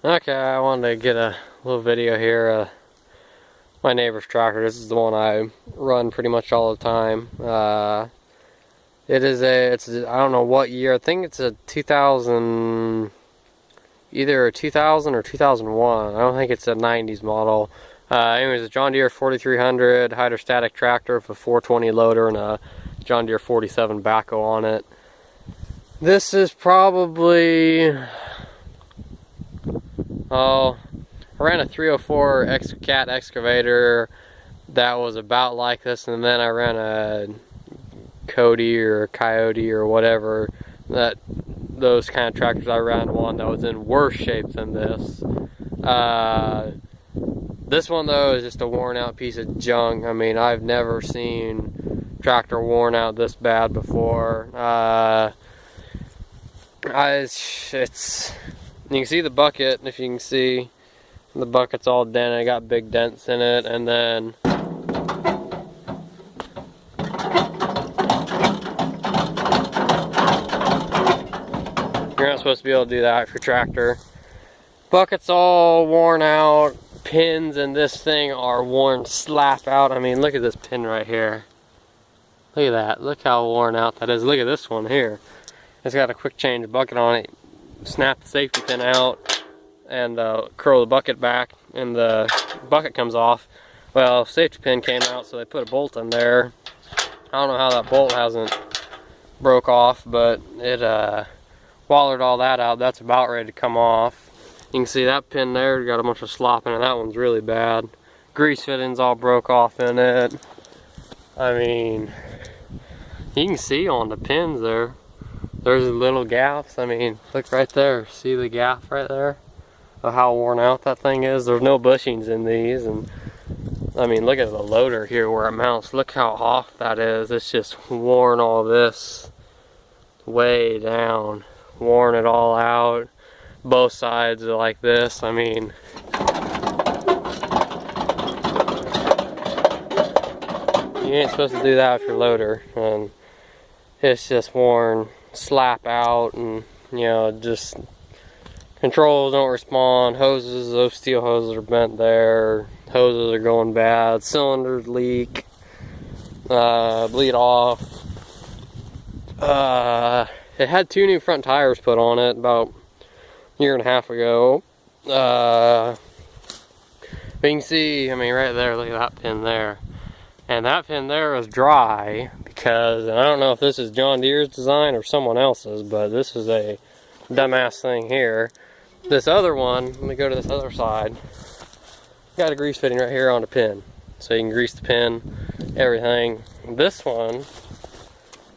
Okay, I wanted to get a little video here. My neighbor's tractor. This is the one I run pretty much all the time. I don't know what year. I think it's a 2000, either a 2000 or 2001. I don't think it's a 90s model. Anyways, a John Deere 4300 hydrostatic tractor with a 420 loader and a John Deere 47 backhoe on it. This is probably, I ran a 304 cat excavator that was about like this, and then I ran a Cody or Coyote or whatever, those kind of tractors. I ran one that was in worse shape than this. This one though is just a worn out piece of junk. I mean, I've never seen tractor worn out this bad before. You can see the bucket. If you can see, the bucket's all dented. I got big dents in it, and then you're not supposed to be able to do that with your tractor. Bucket's all worn out. Pins in this thing are worn slap out. I mean, look at this pin right here. Look at that. Look how worn out that is. Look at this one here. It's got a quick change bucket on it. Snap the safety pin out and curl the bucket back, and the bucket comes off. Well, safety pin came out, so they put a bolt in there. I don't know how that bolt hasn't broke off, but it wallered all that out. That's about ready to come off. You can see that pin there got a bunch of slop in it. That one's really bad. Grease fittings all broke off in it. I mean, you can see on the pins there, there's little gaps. I mean, look right there. See the gap right there of how worn out that thing is? There's no bushings in these. And I mean, look at the loader here where it mounts. Look how off that is. It's just worn all this way down. Worn it all out. Both sides are like this. I mean, you ain't supposed to do that with your loader. And it's just worn slap out, and you know, just controls don't respond. Hoses, those steel hoses are bent there. Hoses are going bad. Cylinders leak, bleed off. It had 2 new front tires put on it about a year and a half ago. But you can see, I mean, right there, look at that pin there. And that pin there is dry because, and I don't know if this is John Deere's design or someone else's, but this is a dumbass thing here. This other one, let me go to this other side, got a grease fitting right here on the pin. So you can grease the pin, everything. This one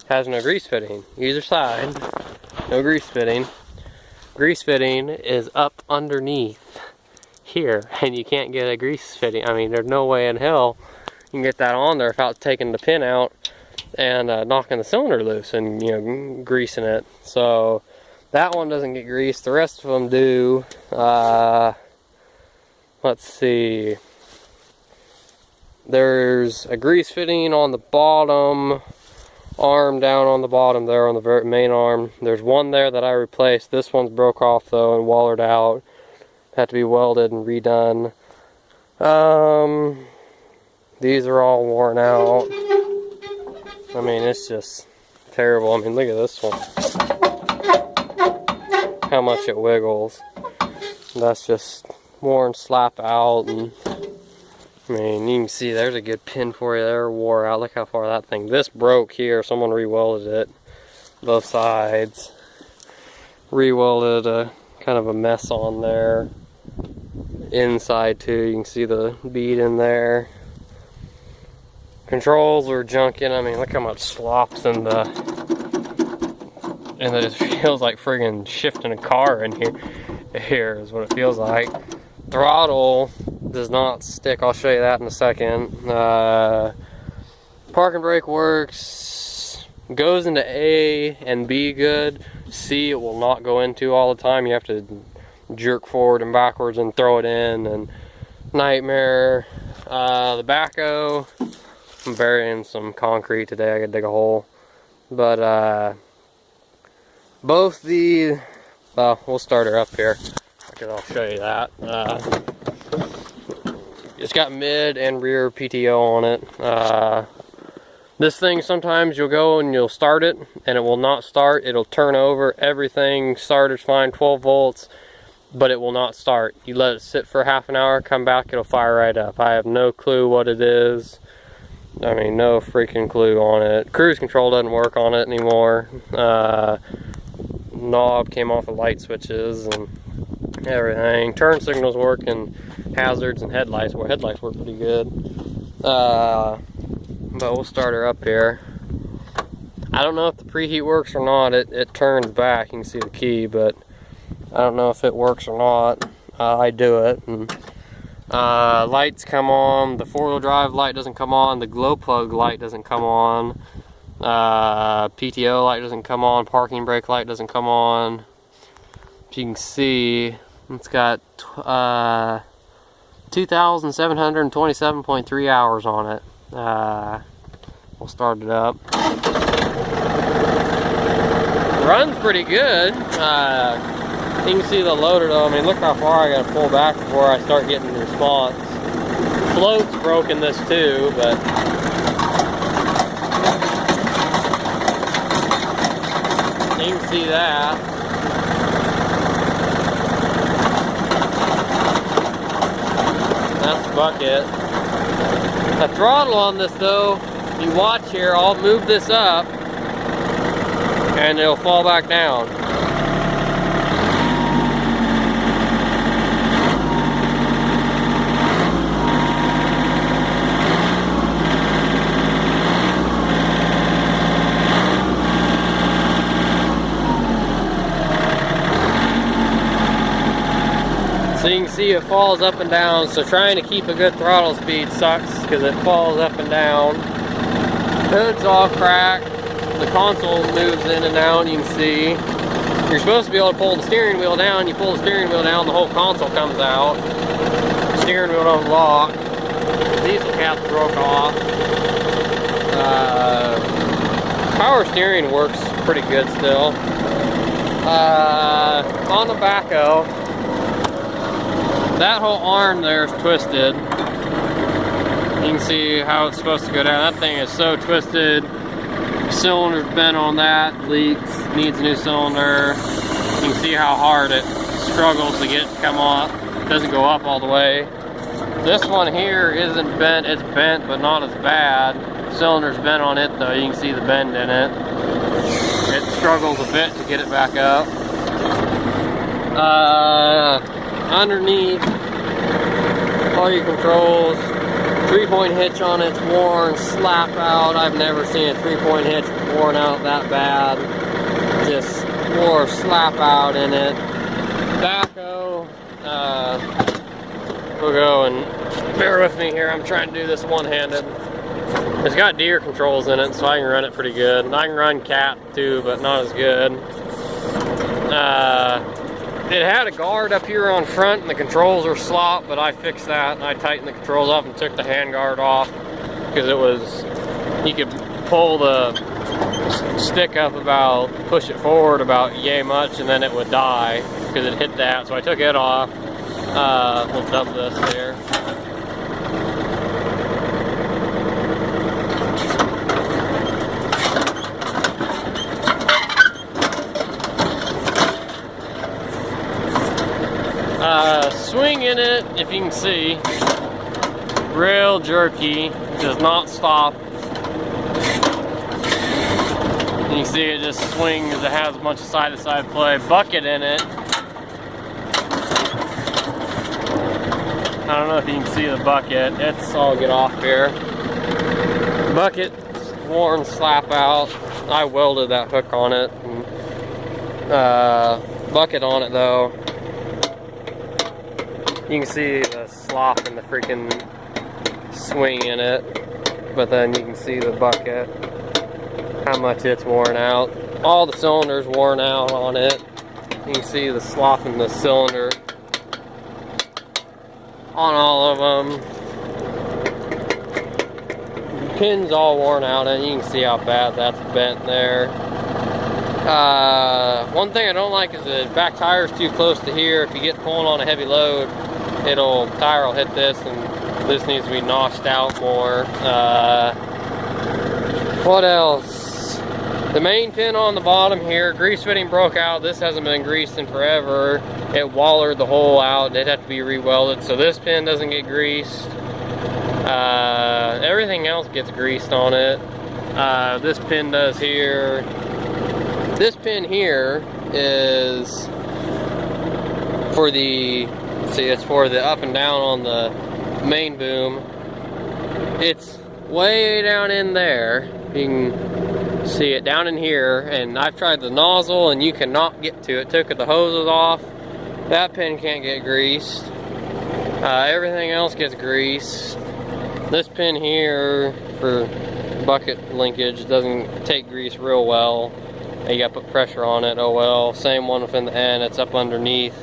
has no grease fitting. Either side, no grease fitting. Grease fitting is up underneath here, and you can't get a grease fitting. I mean, there's no way in hell you can get that on there without taking the pin out and knocking the cylinder loose and, you know, greasing it. So that one doesn't get greased. The rest of them do. Let's see. There's a grease fitting on the bottom arm, down on the bottom there on the very main arm. There's one there that I replaced. This one's broke off though and wallered out. Had to be welded and redone. These are all worn out. I mean, it's just terrible. I mean, look at this one. How much it wiggles. That's just worn slap out. And I mean, you can see there's a good pin for you there, wore out. Look how far that thing. This broke here. Someone re-welded it. Both sides. Re-welded a kind of a mess on there. Inside too, you can see the bead in there. Controls are junking. I mean, look how much slops in the, and it feels like friggin' shifting a car in here. Here is what it feels like. Throttle does not stick. I'll show you that in a second. Parking brake works. Goes into A and B good. C it will not go into all the time. You have to jerk forward and backwards and throw it in, and nightmare. The backhoe, I'm burying some concrete today. I gotta dig a hole. But both the, well, we'll start her up here. tractor, I'll show you that. It's got mid and rear PTO on it. This thing, sometimes you'll go and you'll start it and it will not start. It'll turn over, everything started fine, 12 volts, but it will not start. You let it sit for half an hour, come back, it'll fire right up. I have no clue what it is. I mean, no freaking clue on it. Cruise control doesn't work on it anymore. Knob came off of light switches and everything. Turn signals work and hazards and headlights. Well, headlights work pretty good. But we'll start her up here. I don't know if the preheat works or not. It turns back. You can see the key, but I don't know if it works or not. I do it. And, lights come on. The four-wheel drive light doesn't come on. The glow plug light doesn't come on. PTO light doesn't come on. Parking brake light doesn't come on. As you can see, it's got 2,727.3 hours on it. We'll start it up. Runs pretty good. You can see the loader though. I mean, look how far I gotta pull back before I start getting the response. Float's broken this too, but you can see that. That's the bucket. The throttle on this though, you watch here, I'll move this up and it'll fall back down. So you can see it falls up and down, so trying to keep a good throttle speed sucks because it falls up and down. Hood's all cracked, the console moves in and out, you can see. You're supposed to be able to pull the steering wheel down, you pull the steering wheel down, the whole console comes out. Steering wheel don't lock. Diesel cap broke off. Power steering works pretty good still. On the backhoe, that whole arm there is twisted. You can see how it's supposed to go down. That thing is so twisted. Cylinder's bent on that, leaks, needs a new cylinder. You can see how hard it struggles to get to come off. It doesn't go up all the way. This one here isn't bent, it's bent but not as bad. Cylinder's bent on it though, you can see the bend in it. It struggles a bit to get it back up. Underneath all your controls, 3-point hitch on it's worn, slap out. I've never seen a 3-point hitch worn out that bad. Just more slap out in it. Backhoe, we'll go and bear with me here. I'm trying to do this one-handed. It's got Deere controls in it, so I can run it pretty good. And I can run cat too, but not as good. It had a guard up here on front and the controls were slop, but I fixed that and I tightened the controls up and took the hand guard off because it was, you could pull the stick up about, push it forward about yay much and then it would die because it hit that, so I took it off. We'll dump this here. Swing in it, if you can see, real jerky, does not stop. You can see it just swings, it has a bunch of side-to-side play. Bucket in it. I don't know if you can see the bucket. I'll get off here. Bucket, worn slap out. I welded that hook on it. Bucket on it though. You can see the slop and the freaking swing in it, but then you can see the bucket, how much it's worn out. All the cylinders worn out on it. You can see the slop in the cylinder on all of them. The pin's all worn out and you can see how bad that's bent there. One thing I don't like is the back tire's too close to here. If you get pulling on a heavy load, tire will hit this, and this needs to be notched out more. What else? The main pin on the bottom here, grease fitting broke out. This hasn't been greased in forever. It wallered the hole out. It'd have to be re-welded, so this pin doesn't get greased. Everything else gets greased on it. This pin does here. This pin here is for the, see, it's for the up and down on the main boom. It's way down in there. You can see it down in here, and I've tried the nozzle and you cannot get to it. Took the hoses off. That pin can't get greased. Everything else gets greased. This pin here for bucket linkage doesn't take grease real well. You gotta put pressure on it. Oh well. Same one within the end. It's up underneath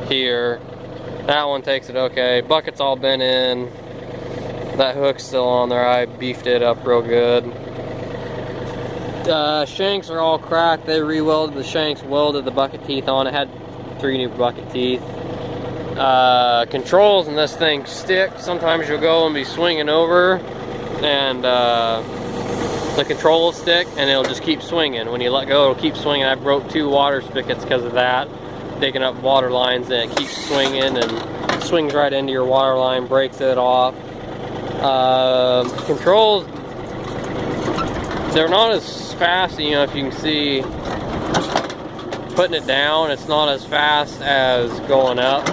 here. That one takes it okay. Bucket's all bent in. That hook's still on there. I beefed it up real good. Shanks are all cracked. They re-welded the shanks, welded the bucket teeth on. It had 3 new bucket teeth. Controls in this thing stick. Sometimes you'll go and be swinging over, and the control will stick, and it'll just keep swinging. When you let go, it'll keep swinging. I broke 2 water spigots because of that, digging up water lines, and it keeps swinging and swings right into your water line, breaks it off. Controls, they're not as fast, you know, if you can see, putting it down, it's not as fast as going up,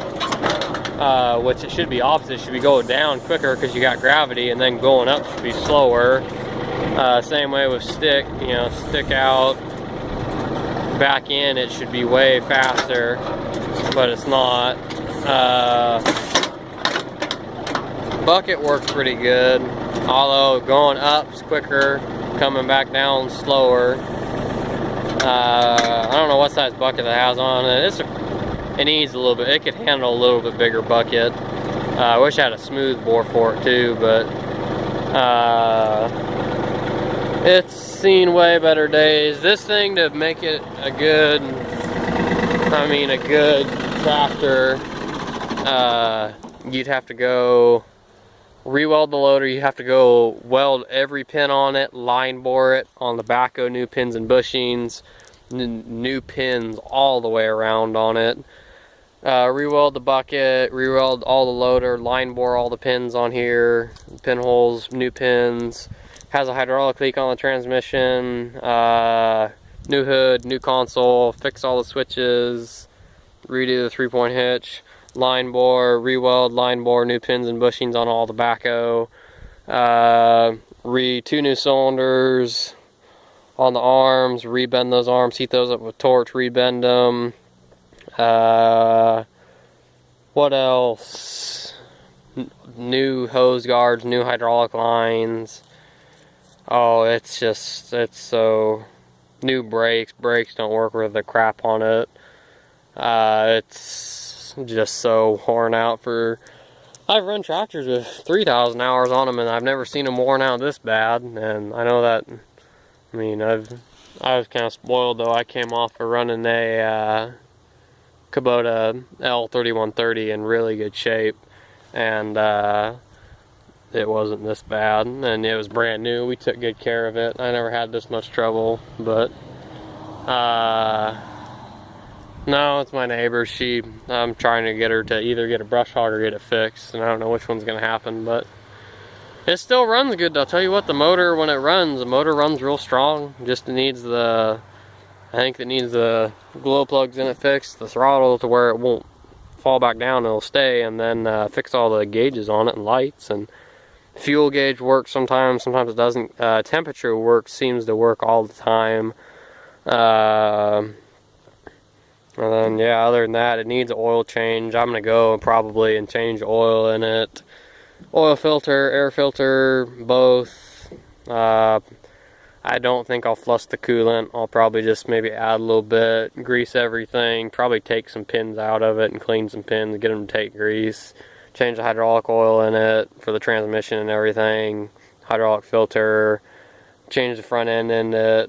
which it should be opposite. It should be going down quicker because you got gravity, and then going up should be slower. Same way with stick, you know, stick out, back in, it should be way faster, but it's not. Bucket works pretty good, although going up's quicker, coming back down slower. I don't know what size bucket it has on it. It needs a little bit, it could handle a little bit bigger bucket. I wish I had a smooth bore for it too, but it's seen way better days. This thing, to make it a good tractor, you'd have to go re-weld the loader. You have to go weld every pin on it, line bore it on the Backhoe, new pins and bushings, new pins all the way around on it. Re-weld the bucket, re-weld all the loader, line bore all the pins on here, pinholes, new pins. Has a hydraulic leak on the transmission, new hood, new console, fix all the switches, redo the 3-point hitch, line bore, re-weld, line bore, new pins and bushings on all the Backhoe, 2 new cylinders on the arms, rebend those arms, heat those up with torch, rebend them. What else? New hose guards, new hydraulic lines. Oh, it's so... New brakes. Brakes don't work with the crap on it. It's just so worn out for... I've run tractors with 3,000 hours on them, and I've never seen them worn out this bad. And I know that... I mean, I was kind of spoiled, though. I came off of running a Kubota L3130 in really good shape. And, it wasn't this bad, and it was brand new. We took good care of it. I never had this much trouble, but no, it's my neighbor. I'm trying to get her to either get a brush hog or get it fixed, and I don't know which one's gonna happen, but it still runs good. I'll tell you what, the motor, when it runs, the motor runs real strong. Just needs I think it needs the glow plugs in it fixed, the throttle to where it won't fall back down, it'll stay, and then fix all the gauges on it and lights, and fuel gauge works sometimes it doesn't. Temperature seems to work all the time. And then, yeah, other than that, it needs an oil change. I'm gonna go probably and change oil in it. Oil filter, air filter, both. I don't think I'll flush the coolant. I'll probably just maybe add a little bit, grease everything, probably take some pins out of it and clean some pins, get them to take grease. Change the hydraulic oil in it for the transmission and everything. Hydraulic filter. Change the front end in it.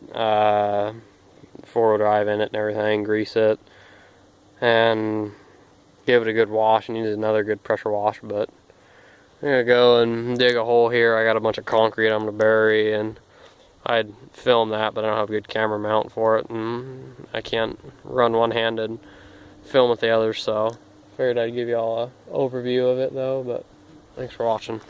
4-wheel drive in it and everything, grease it, and give it a good wash. It needs another good pressure wash, but I'm gonna go and dig a hole here. I got a bunch of concrete I'm gonna bury, and I'd film that, but I don't have a good camera mount for it, and I can't run one-handed, film with the other, so figured I'd give you all an overview of it though. But thanks for watching.